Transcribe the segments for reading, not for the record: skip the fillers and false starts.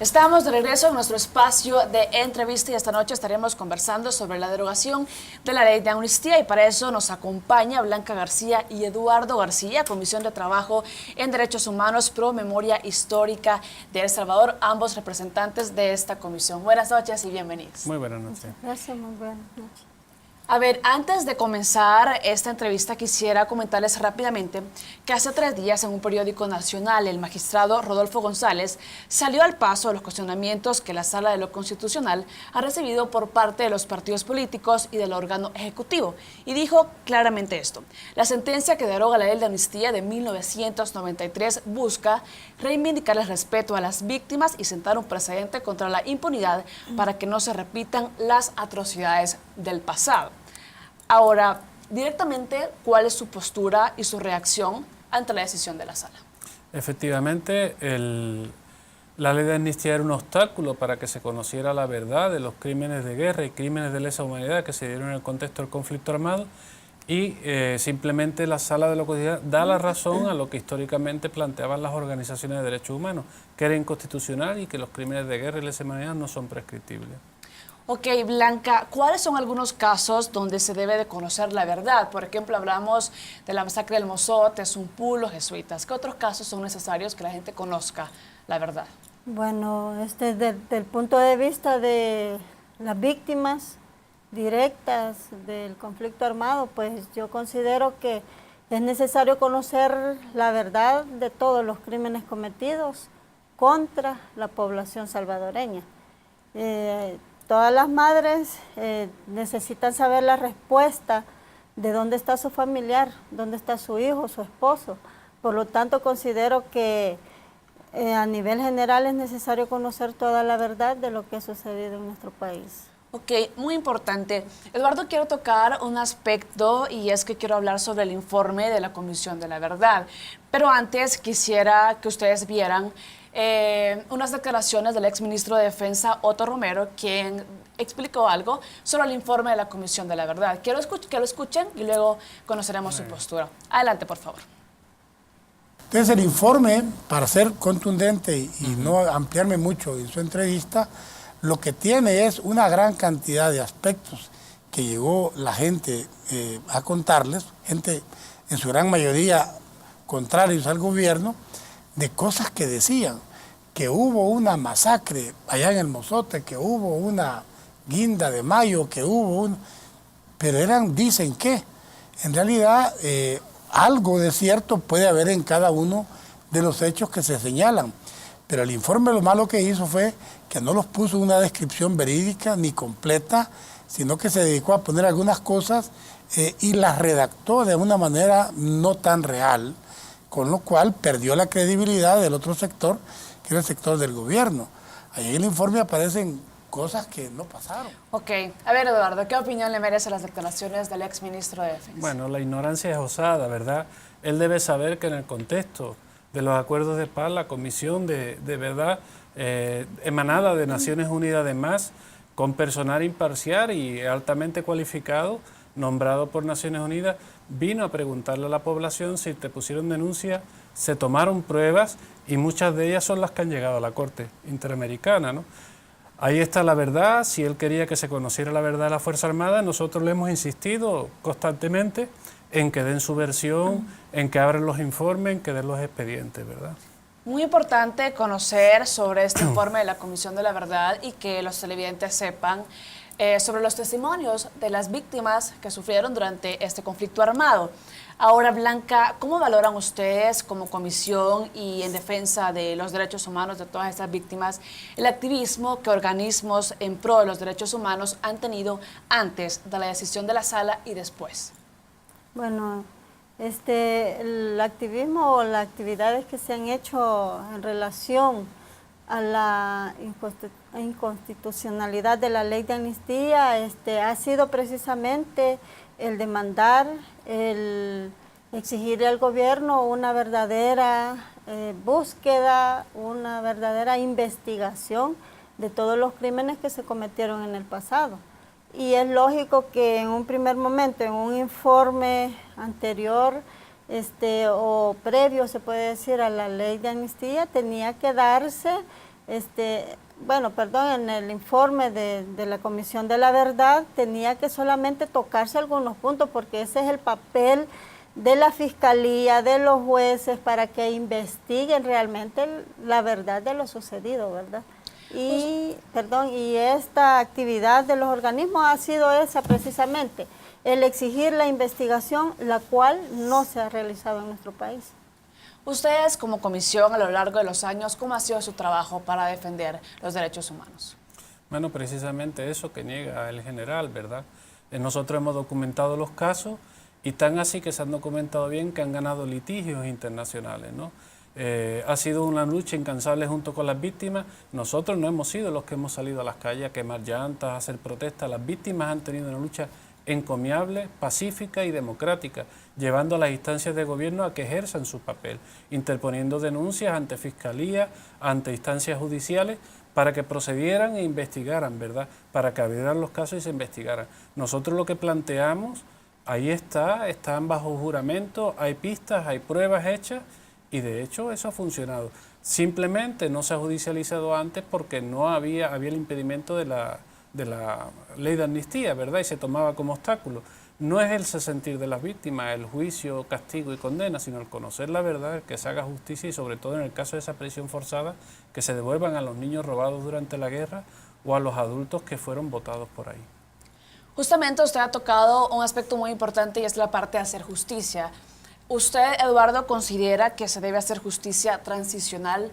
Estamos de regreso en nuestro espacio de entrevista y esta noche estaremos conversando sobre la derogación de la ley de amnistía y para eso nos acompaña Blanca García y Eduardo García, Comisión de Trabajo en Derechos Humanos Pro Memoria Histórica de El Salvador, ambos representantes de esta comisión. Buenas noches y bienvenidos. Muy buenas noches. Gracias, muy buenas noches. A ver, antes de comenzar esta entrevista quisiera comentarles rápidamente que hace 3 días en un periódico nacional el magistrado Rodolfo González salió al paso de los cuestionamientos que la Sala de lo Constitucional ha recibido por parte de los partidos políticos y del órgano ejecutivo y dijo claramente esto: la sentencia que deroga la ley de amnistía de 1993 busca reivindicar el respeto a las víctimas y sentar un precedente contra la impunidad para que no se repitan las atrocidades del pasado. Ahora, directamente, ¿cuál es su postura y su reacción ante la decisión de la Sala? Efectivamente, la ley de amnistía era un obstáculo para que se conociera la verdad de los crímenes de guerra y crímenes de lesa humanidad que se dieron en el contexto del conflicto armado y simplemente la Sala de lo Constitucional da la razón a lo que históricamente planteaban las organizaciones de derechos humanos, que era inconstitucional y que los crímenes de guerra y lesa humanidad no son prescriptibles. Ok, Blanca, ¿cuáles son algunos casos donde se debe de conocer la verdad? Por ejemplo, hablamos de la masacre del Mozote, Zumpul, los jesuitas. ¿Qué otros casos son necesarios que la gente conozca la verdad? Bueno, desde el punto de vista de las víctimas directas del conflicto armado, pues yo considero que es necesario conocer la verdad de todos los crímenes cometidos contra la población salvadoreña. Todas las madres necesitan saber la respuesta de dónde está su familiar, dónde está su hijo, su esposo. Por lo tanto, considero que a nivel general es necesario conocer toda la verdad de lo que ha sucedido en nuestro país. Ok, muy importante. Eduardo, quiero tocar un aspecto y es que quiero hablar sobre el informe de la Comisión de la Verdad. Pero antes quisiera que ustedes vieran unas declaraciones del exministro de Defensa, Otto Romero, quien explicó algo sobre el informe de la Comisión de la Verdad. Quiero que lo escuchen y luego conoceremos su postura. Adelante, por favor. Entonces el informe, para ser contundente y no ampliarme mucho en su entrevista, lo que tiene es una gran cantidad de aspectos que llegó la gente a contarles, gente en su gran mayoría contrarios al gobierno, de cosas que decían, que hubo una masacre allá en el Mozote, que hubo una guinda de mayo, que hubo un... Pero dicen que, en realidad, algo de cierto puede haber en cada uno de los hechos que se señalan. Pero el informe lo malo que hizo fue que no los puso una descripción verídica ni completa, sino que se dedicó a poner algunas cosas y las redactó de una manera no tan real, con lo cual perdió la credibilidad del otro sector, que era el sector del gobierno. Ahí en el informe aparecen cosas que no pasaron. Ok, a ver, Eduardo, ¿qué opinión le merecen las declaraciones del exministro de Defensa? Bueno, la ignorancia es osada, ¿verdad? Él debe saber que en el contexto de los acuerdos de paz, la Comisión de Verdad, emanada de Naciones Unidas además, con personal imparcial y altamente cualificado, nombrado por Naciones Unidas, vino a preguntarle a la población si te pusieron denuncia, se tomaron pruebas y muchas de ellas son las que han llegado a la Corte Interamericana, ¿no? Ahí está la verdad. Si él quería que se conociera la verdad de la Fuerza Armada, nosotros le hemos insistido constantemente en que den su versión, en que abran los informes, en que den los expedientes, ¿verdad? Muy importante conocer sobre este informe de la Comisión de la Verdad y que los televidentes sepan sobre los testimonios de las víctimas que sufrieron durante este conflicto armado. Ahora, Blanca, ¿cómo valoran ustedes como comisión y en defensa de los derechos humanos de todas estas víctimas el activismo que organismos en pro de los derechos humanos han tenido antes de la decisión de la Sala y después? Bueno, el activismo o las actividades que se han hecho en relación a la inconstitucionalidad de la ley de amnistía ha sido precisamente el demandar, el exigirle al gobierno una verdadera búsqueda, una verdadera investigación de todos los crímenes que se cometieron en el pasado. Y es lógico que en un primer momento, en un informe anterior o previo, se puede decir, a la ley de amnistía, tenía que darse bueno, perdón, en el informe de la Comisión de la Verdad tenía que solamente tocarse algunos puntos, porque ese es el papel de la Fiscalía, de los jueces, para que investiguen realmente la verdad de lo sucedido, ¿verdad? Y esta actividad de los organismos ha sido esa precisamente, el exigir la investigación, la cual no se ha realizado en nuestro país. Ustedes como comisión a lo largo de los años, ¿cómo ha sido su trabajo para defender los derechos humanos? Bueno, precisamente eso que niega el general, ¿verdad? Nosotros hemos documentado los casos y tan así que se han documentado bien que han ganado litigios internacionales, ¿no? Ha sido una lucha incansable junto con las víctimas. Nosotros no hemos sido los que hemos salido a las calles a quemar llantas, a hacer protestas. Las víctimas han tenido una lucha encomiable, pacífica y democrática, llevando a las instancias de gobierno a que ejerzan su papel, interponiendo denuncias ante fiscalía, ante instancias judiciales, para que procedieran e investigaran, ¿verdad? Para que abrieran los casos y se investigaran. Nosotros lo que planteamos, ahí están bajo juramento, hay pistas, hay pruebas hechas, y de hecho eso ha funcionado. Simplemente no se ha judicializado antes porque no había el impedimento de la ley de amnistía, ¿verdad? Y se tomaba como obstáculo. No es el sentir de las víctimas, el juicio, castigo y condena, sino el conocer la verdad, el que se haga justicia y sobre todo en el caso de esa prisión forzada, que se devuelvan a los niños robados durante la guerra o a los adultos que fueron botados por ahí. Justamente usted ha tocado un aspecto muy importante y es la parte de hacer justicia. ¿Usted, Eduardo, considera que se debe hacer justicia transicional,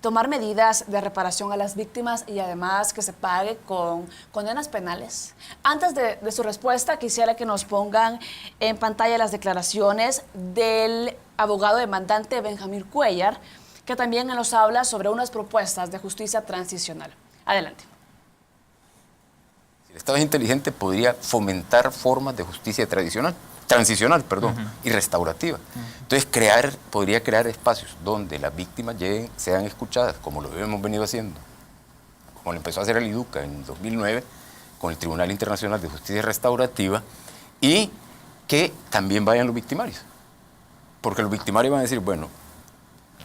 tomar medidas de reparación a las víctimas y además que se pague con condenas penales? Antes de su respuesta, quisiera que nos pongan en pantalla las declaraciones del abogado demandante Benjamín Cuellar, que también nos habla sobre unas propuestas de justicia transicional. Adelante. Si el Estado es inteligente, podría fomentar formas de justicia transicional, y restaurativa. Entonces podría crear espacios donde las víctimas sean escuchadas, como lo hemos venido haciendo, como lo empezó a hacer el IDUCA en 2009, con el Tribunal Internacional de Justicia Restaurativa, y que también vayan los victimarios. Porque los victimarios van a decir, bueno,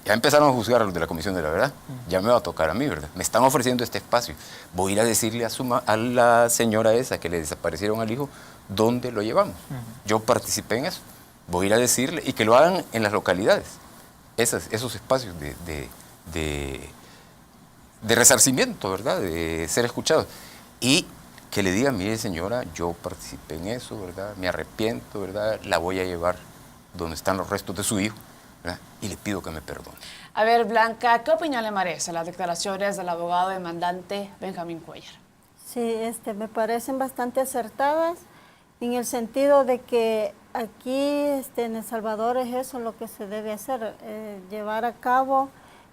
ya empezaron a juzgar a los de la Comisión de la Verdad, ya me va a tocar a mí, ¿verdad? Me están ofreciendo este espacio. Voy a ir a decirle a la señora esa que le desaparecieron al hijo, ¿dónde lo llevamos? Yo participé en eso. Voy a ir a decirle, y que lo hagan en las localidades, esos espacios de resarcimiento, ¿verdad? De ser escuchados. Y que le diga, mire señora, yo participé en eso, ¿verdad? Me arrepiento, ¿verdad? La voy a llevar donde están los restos de su hijo, ¿verdad? Y le pido que me perdone. A ver, Blanca, ¿qué opinión le merece las declaraciones del abogado demandante Benjamín Cuellar? Sí, me parecen bastante acertadas, en el sentido de que aquí en El Salvador es eso lo que se debe hacer, llevar a cabo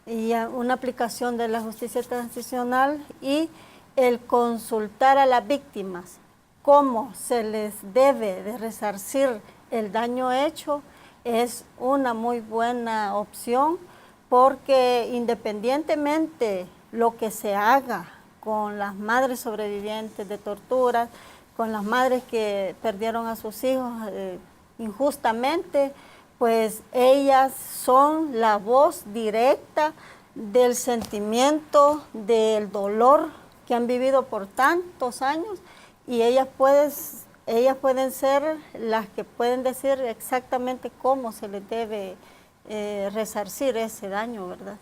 una aplicación de la justicia transicional y el consultar a las víctimas cómo se les debe de resarcir el daño hecho es una muy buena opción, porque independientemente lo que se haga con las madres sobrevivientes de torturas, con las madres que perdieron a sus hijos injustamente, pues ellas son la voz directa del sentimiento, del dolor que han vivido por tantos años, y ellas pueden ser las que pueden decir exactamente cómo se les debe resarcir ese daño, ¿verdad?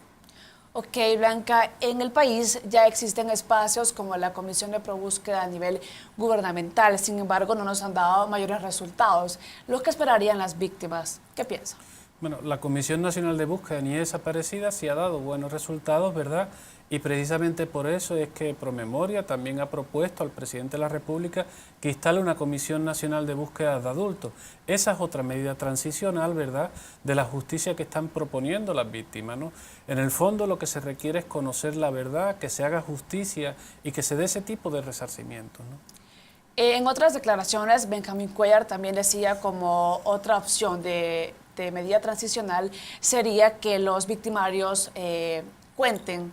Ok, Blanca, en el país ya existen espacios como la Comisión de Probúsqueda a nivel gubernamental, sin embargo no nos han dado mayores resultados. ¿Lo que esperarían las víctimas? ¿Qué piensan? Bueno, la Comisión Nacional de Búsqueda de Niñez Desaparecidas sí ha dado buenos resultados, ¿verdad? Y precisamente por eso es que Promemoria también ha propuesto al presidente de la República que instale una Comisión Nacional de Búsqueda de Adultos. Esa es otra medida transicional, ¿verdad?, de la justicia que están proponiendo las víctimas, ¿no? En el fondo lo que se requiere es conocer la verdad, que se haga justicia y que se dé ese tipo de resarcimiento, ¿no? En otras declaraciones, Benjamín Cuellar también decía como otra opción de medida transicional sería que los victimarios cuenten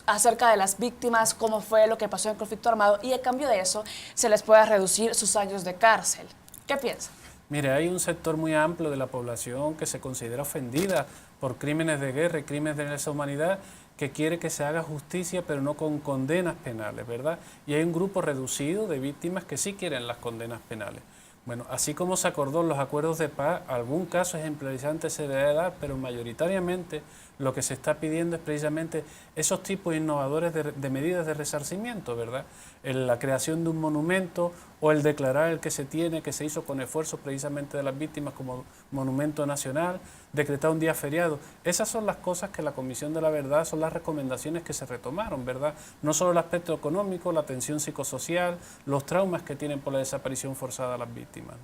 acerca de las víctimas, cómo fue lo que pasó en el conflicto armado, y a cambio de eso se les pueda reducir sus años de cárcel. ¿Qué piensa? Mire, hay un sector muy amplio de la población que se considera ofendida por crímenes de guerra y crímenes de lesa humanidad, que quiere que se haga justicia, pero no con condenas penales, ¿verdad? Y hay un grupo reducido de víctimas que sí quieren las condenas penales. Bueno, así como se acordó en los acuerdos de paz, algún caso ejemplarizante se debe dar, pero mayoritariamente lo que se está pidiendo es precisamente esos tipos innovadores de medidas de resarcimiento, ¿verdad? La creación de un monumento o el declarar el que se tiene, que se hizo con esfuerzo precisamente de las víctimas como monumento nacional, decretar un día feriado. Esas son las cosas que la Comisión de la Verdad, son las recomendaciones que se retomaron, ¿verdad? No solo el aspecto económico, la atención psicosocial, los traumas que tienen por la desaparición forzada de las víctimas.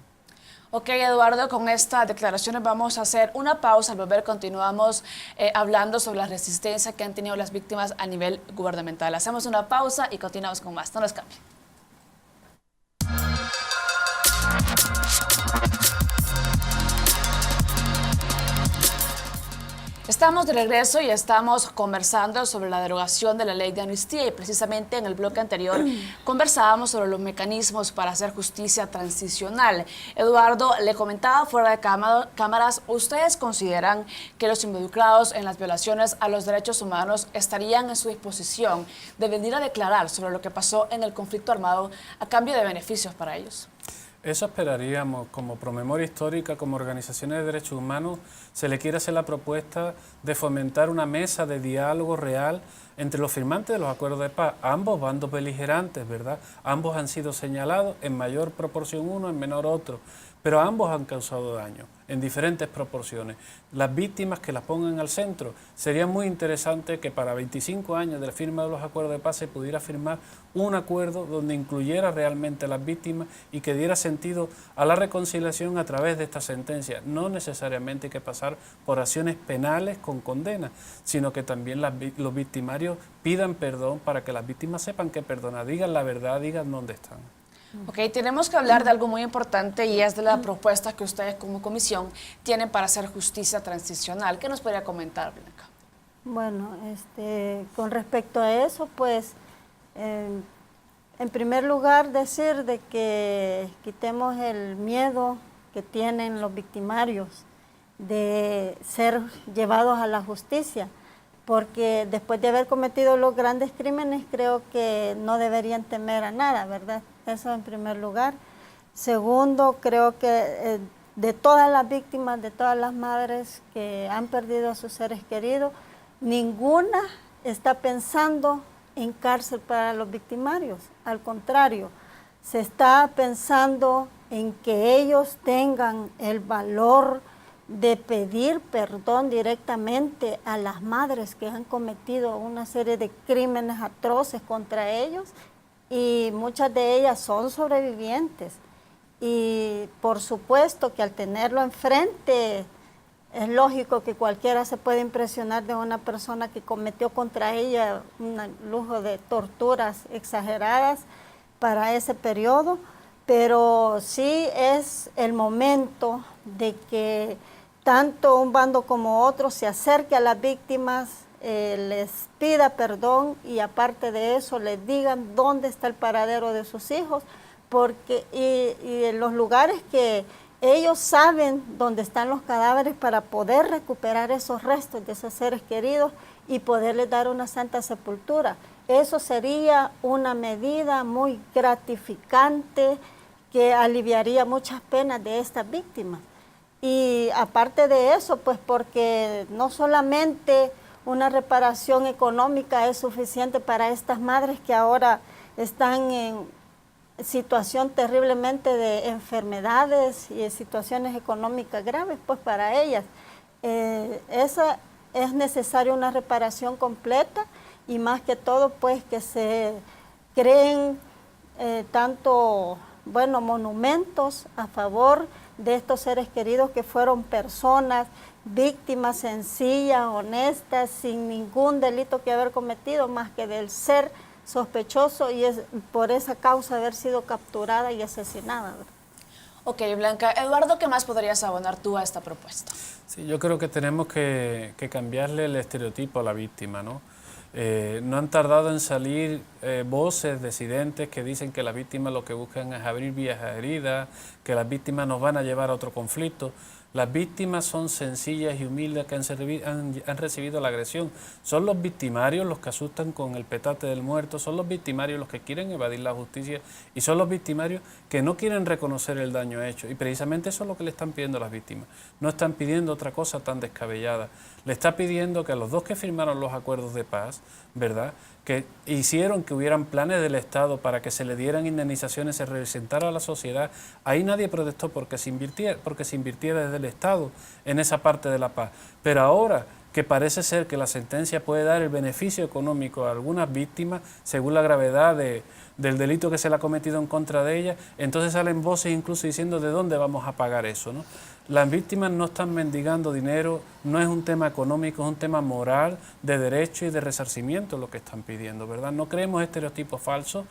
Ok, Eduardo, con estas declaraciones vamos a hacer una pausa. Al volver continuamos hablando sobre la resistencia que han tenido las víctimas a nivel gubernamental. Hacemos una pausa y continuamos con más. No nos cambien. Estamos de regreso y estamos conversando sobre la derogación de la ley de amnistía, y precisamente en el bloque anterior conversábamos sobre los mecanismos para hacer justicia transicional. Eduardo, le comentaba fuera de cámaras, ¿ustedes consideran que los involucrados en las violaciones a los derechos humanos estarían en su disposición de venir a declarar sobre lo que pasó en el conflicto armado a cambio de beneficios para ellos? Eso esperaríamos. Como Promemoria Histórica, como organizaciones de derechos humanos, se le quiere hacer la propuesta de fomentar una mesa de diálogo real entre los firmantes de los acuerdos de paz, ambos bandos beligerantes, ¿verdad? Ambos han sido señalados, en mayor proporción uno, en menor otro, pero ambos han causado daño en diferentes proporciones. Las víctimas que las pongan al centro. Sería muy interesante que para 25 años de la firma de los acuerdos de paz se pudiera firmar un acuerdo donde incluyera realmente a las víctimas y que diera sentido a la reconciliación a través de esta sentencia. No necesariamente hay que pasar por acciones penales con condena, sino que también los victimarios pidan perdón para que las víctimas sepan que perdonar, digan la verdad, digan dónde están. Ok, tenemos que hablar de algo muy importante, y es de la propuesta que ustedes como comisión tienen para hacer justicia transicional. ¿Qué nos podría comentar, Blanca? Bueno, con respecto a eso, pues, en primer lugar decir de que quitemos el miedo que tienen los victimarios de ser llevados a la justicia, porque después de haber cometido los grandes crímenes creo que no deberían temer a nada, ¿verdad? Eso en primer lugar. Segundo, creo que de todas las víctimas, de todas las madres que han perdido a sus seres queridos, ninguna está pensando en cárcel para los victimarios. Al contrario, se está pensando en que ellos tengan el valor de pedir perdón directamente a las madres que han cometido una serie de crímenes atroces contra ellos, y muchas de ellas son sobrevivientes. Y por supuesto que al tenerlo enfrente, es lógico que cualquiera se puede impresionar de una persona que cometió contra ella un lujo de torturas exageradas para ese periodo, pero sí es el momento de que tanto un bando como otro se acerque a las víctimas, les pida perdón, y aparte de eso les digan dónde está el paradero de sus hijos, porque y en los lugares que ellos saben dónde están los cadáveres, para poder recuperar esos restos de esos seres queridos y poderles dar una santa sepultura. Eso sería una medida muy gratificante que aliviaría muchas penas de estas víctimas. Y aparte de eso, pues porque no solamente una reparación económica es suficiente para estas madres que ahora están en situación terriblemente de enfermedades y de situaciones económicas graves, pues para ellas esa es necesaria una reparación completa, y más que todo pues que se creen tanto, bueno, monumentos a favor de estos seres queridos que fueron personas, víctimas sencillas, honestas, sin ningún delito que haber cometido, más que del ser sospechoso, y es por esa causa haber sido capturada y asesinada. Ok, Blanca. Eduardo, ¿qué más podrías abonar tú a esta propuesta? Sí, yo creo que tenemos que cambiarle el estereotipo a la víctima, ¿no? No han tardado en salir voces disidentes que dicen que las víctimas lo que buscan es abrir vías a heridas, que las víctimas nos van a llevar a otro conflicto. Las víctimas son sencillas y humildes que han recibido la agresión. Son los victimarios los que asustan con el petate del muerto, son los victimarios los que quieren evadir la justicia y son los victimarios que no quieren reconocer el daño hecho. Y precisamente eso es lo que le están pidiendo a las víctimas. No están pidiendo otra cosa tan descabellada. Le está pidiendo que a los dos que firmaron los acuerdos de paz, ¿verdad?, que hicieron que hubieran planes del Estado para que se le dieran indemnizaciones, se representara a la sociedad. Ahí nadie protestó porque se invirtiera desde el Estado en esa parte de la paz. Pero ahora que parece ser que la sentencia puede dar el beneficio económico a algunas víctimas, según la gravedad del delito que se le ha cometido en contra de ellas, entonces salen voces incluso diciendo de dónde vamos a pagar eso, ¿no? Las víctimas no están mendigando dinero, no es un tema económico, es un tema moral, de derecho y de resarcimiento lo que están pidiendo, ¿verdad? No creemos estereotipos falsos,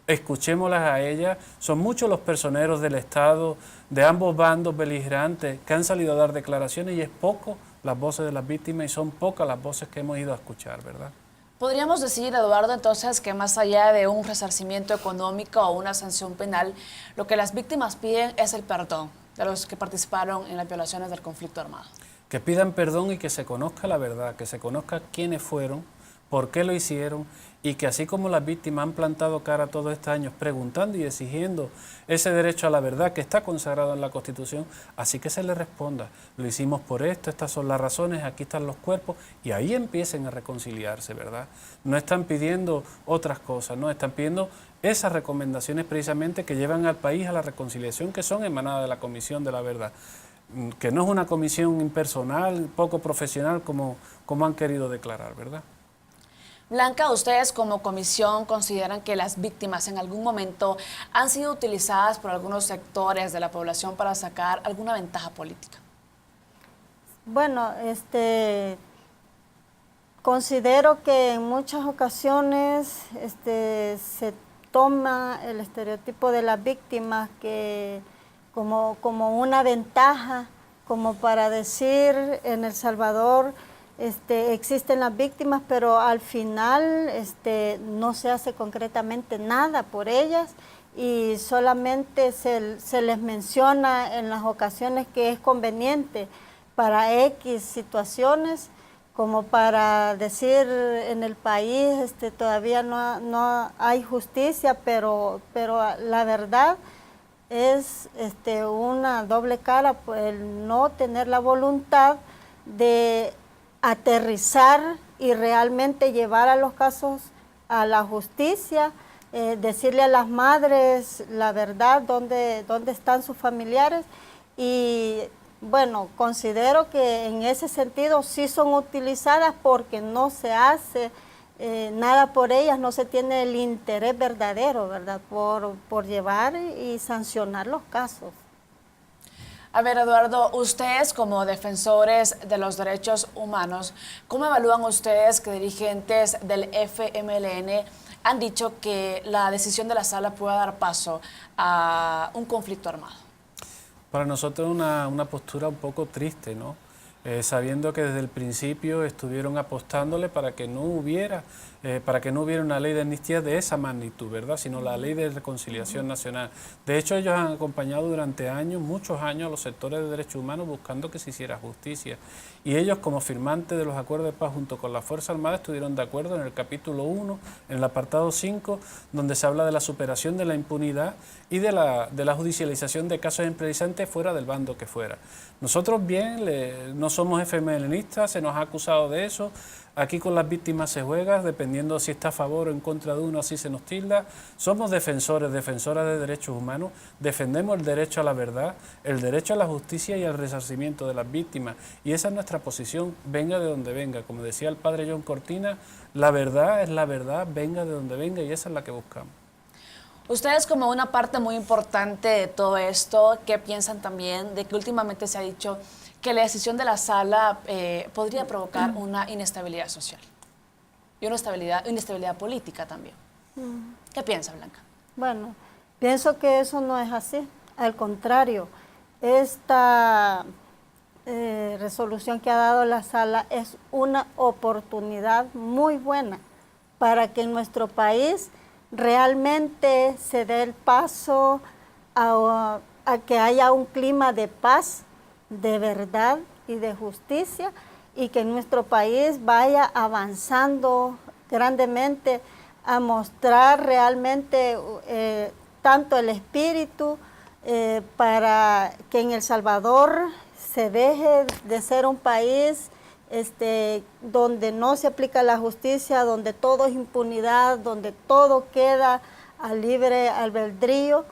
escuchémoslas a ellas. Son muchos los personeros del Estado, de ambos bandos beligerantes, que han salido a dar declaraciones y es poco las voces de las víctimas y son pocas las voces que hemos ido a escuchar, ¿verdad? Podríamos decir, Eduardo, entonces, que más allá de un resarcimiento económico o una sanción penal, lo que las víctimas piden es el perdón de los que participaron en las violaciones del conflicto armado. Que pidan perdón y que se conozca la verdad, que se conozca quiénes fueron, por qué lo hicieron y que así como las víctimas han plantado cara todos estos años preguntando y exigiendo ese derecho a la verdad que está consagrado en la Constitución, así que se les responda, lo hicimos por esto, estas son las razones, aquí están los cuerpos y ahí empiecen a reconciliarse, ¿verdad? No están pidiendo otras cosas, no, están pidiendo esas recomendaciones precisamente que llevan al país a la reconciliación que son emanadas de la Comisión de la Verdad, que no es una comisión impersonal, poco profesional como han querido declarar, ¿verdad? Blanca, ¿ustedes como comisión consideran que las víctimas en algún momento han sido utilizadas por algunos sectores de la población para sacar alguna ventaja política? Bueno, considero que en muchas ocasiones se toma el estereotipo de las víctimas que como una ventaja, como para decir en El Salvador existen las víctimas, pero al final no se hace concretamente nada por ellas y solamente se les menciona en las ocasiones que es conveniente para X situaciones, como para decir en el país todavía no hay justicia, pero la verdad es una doble cara, pues, el no tener la voluntad de aterrizar y realmente llevar a los casos a la justicia, decirle a las madres la verdad, dónde están sus familiares y bueno, considero que en ese sentido sí son utilizadas porque no se hace nada por ellas, no se tiene el interés verdadero, ¿verdad?, por llevar y sancionar los casos. A ver, Eduardo, ustedes como defensores de los derechos humanos, ¿cómo evalúan ustedes que dirigentes del FMLN han dicho que la decisión de la sala pueda dar paso a un conflicto armado? Para nosotros una postura un poco triste, ¿no? Sabiendo que desde el principio estuvieron apostándole para que no hubiera una ley de amnistía de esa magnitud, ¿verdad?, sino la ley de reconciliación nacional. De hecho, ellos han acompañado durante años, muchos años, a los sectores de derechos humanos buscando que se hiciera justicia. Y ellos, como firmantes de los acuerdos de paz junto con la Fuerza Armada, estuvieron de acuerdo en el capítulo 1, en el apartado 5, donde se habla de la superación de la impunidad y de la judicialización de casos empresariales fuera del bando que fuera. Nosotros bien, no somos FMLNistas, se nos ha acusado de eso. Aquí con las víctimas se juega, dependiendo si está a favor o en contra de uno, así se nos tilda. Somos defensoras de derechos humanos, defendemos el derecho a la verdad, el derecho a la justicia y al resarcimiento de las víctimas. Y esa es nuestra posición, venga de donde venga. Como decía el padre John Cortina, la verdad es la verdad, venga de donde venga, y esa es la que buscamos. Ustedes, como una parte muy importante de todo esto, ¿qué piensan también de que últimamente se ha dicho que la decisión de la sala podría provocar una inestabilidad social y una inestabilidad política también? ¿Qué piensa, Blanca? Bueno, pienso que eso no es así. Al contrario, esta resolución que ha dado la sala es una oportunidad muy buena para que en nuestro país realmente se dé el paso a que haya un clima de paz, de verdad y de justicia, y que nuestro país vaya avanzando grandemente a mostrar realmente tanto el espíritu para que en El Salvador se deje de ser un país donde no se aplica la justicia, donde todo es impunidad, donde todo queda a libre albedrío,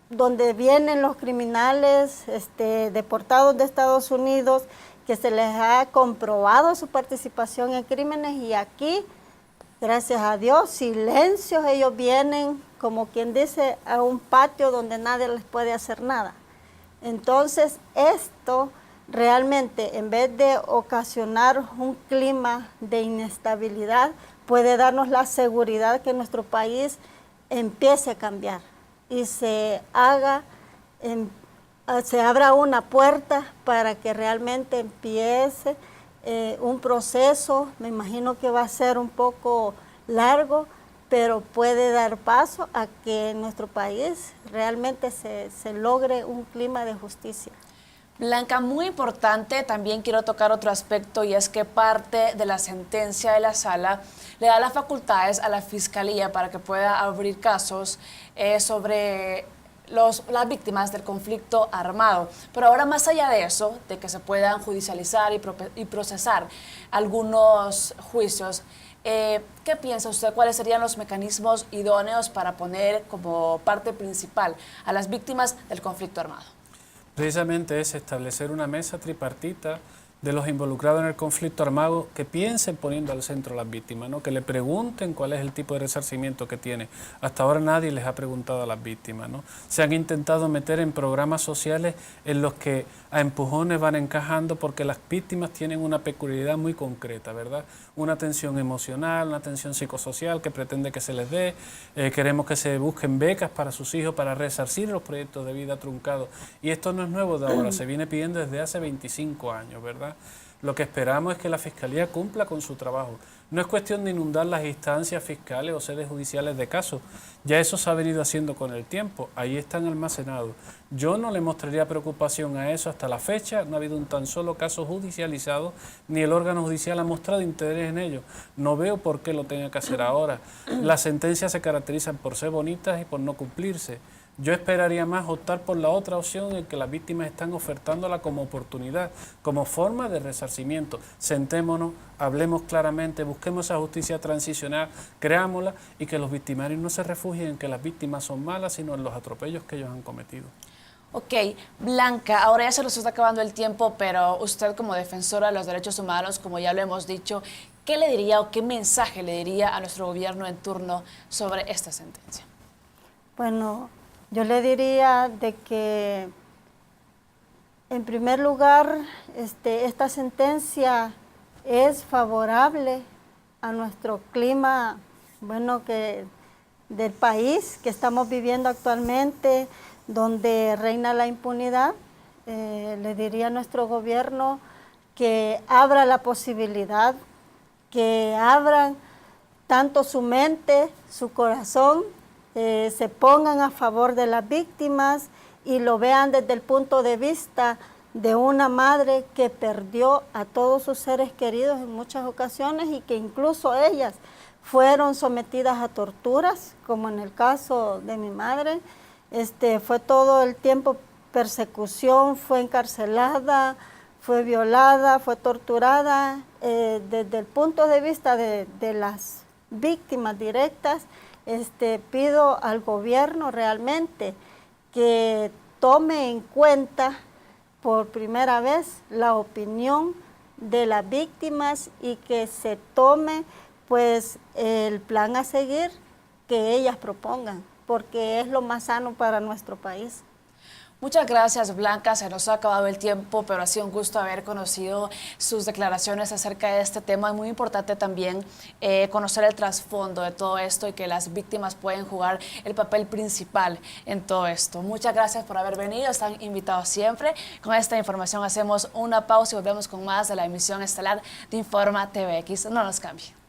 donde vienen los criminales deportados de Estados Unidos, que se les ha comprobado su participación en crímenes, y aquí, gracias a Dios, silencios, ellos vienen, como quien dice, a un patio donde nadie les puede hacer nada. Entonces, esto realmente, en vez de ocasionar un clima de inestabilidad, puede darnos la seguridad que nuestro país empiece a cambiar y se abra una puerta para que realmente empiece un proceso. Me imagino que va a ser un poco largo, pero puede dar paso a que en nuestro país realmente se logre un clima de justicia. Blanca, muy importante, también quiero tocar otro aspecto, y es que parte de la sentencia de la sala le da las facultades a la Fiscalía para que pueda abrir casos sobre las víctimas del conflicto armado. Pero ahora, más allá de eso, de que se puedan judicializar y procesar algunos juicios, ¿qué piensa usted? ¿Cuáles serían los mecanismos idóneos para poner como parte principal a las víctimas del conflicto armado? Precisamente es establecer una mesa tripartita de los involucrados en el conflicto armado que piensen poniendo al centro a las víctimas, ¿no? Que le pregunten cuál es el tipo de resarcimiento que tiene. Hasta ahora nadie les ha preguntado a las víctimas, ¿no? Se han intentado meter en programas sociales en los que a empujones van encajando, porque las víctimas tienen una peculiaridad muy concreta, ¿verdad? Una atención emocional, una atención psicosocial que pretende que se les dé. Queremos que se busquen becas para sus hijos para resarcir los proyectos de vida truncados. Y esto no es nuevo de ahora, se viene pidiendo desde hace 25 años, ¿verdad? Lo que esperamos es que la Fiscalía cumpla con su trabajo. No es cuestión de inundar las instancias fiscales o sedes judiciales de casos. Ya eso se ha venido haciendo con el tiempo. Ahí están almacenados. Yo no le mostraría preocupación a eso hasta la fecha. No ha habido un tan solo caso judicializado, ni el órgano judicial ha mostrado interés en ello. No veo por qué lo tenga que hacer ahora. Las sentencias se caracterizan por ser bonitas y por no cumplirse. Yo esperaría más optar por la otra opción, en que las víctimas están ofertándola como oportunidad, como forma de resarcimiento. Sentémonos, hablemos claramente, busquemos esa justicia transicional, creámosla, y que los victimarios no se refugien en que las víctimas son malas, sino en los atropellos que ellos han cometido. Ok, Blanca, ahora ya se nos está acabando el tiempo, pero usted, como defensora de los derechos humanos, como ya lo hemos dicho, ¿qué le diría o qué mensaje le diría a nuestro gobierno en turno sobre esta sentencia? Bueno, yo le diría de que, en primer lugar, esta sentencia es favorable a nuestro clima, bueno, del país que estamos viviendo actualmente, donde reina la impunidad. Le diría a nuestro gobierno que abra la posibilidad, que abran tanto su mente, su corazón, se pongan a favor de las víctimas y lo vean desde el punto de vista de una madre que perdió a todos sus seres queridos en muchas ocasiones, y que incluso ellas fueron sometidas a torturas, como en el caso de mi madre. Fue todo el tiempo persecución, fue encarcelada, fue violada, fue torturada. Desde el punto de vista de las víctimas directas, pido al gobierno realmente que tome en cuenta por primera vez la opinión de las víctimas, y que se tome pues el plan a seguir que ellas propongan, porque es lo más sano para nuestro país. Muchas gracias, Blanca. Se nos ha acabado el tiempo, pero ha sido un gusto haber conocido sus declaraciones acerca de este tema. Es muy importante también conocer el trasfondo de todo esto, y que las víctimas pueden jugar el papel principal en todo esto. Muchas gracias por haber venido. Están invitados siempre. Con esta información hacemos una pausa y volvemos con más de la emisión estelar de Informa TVX. No nos cambie.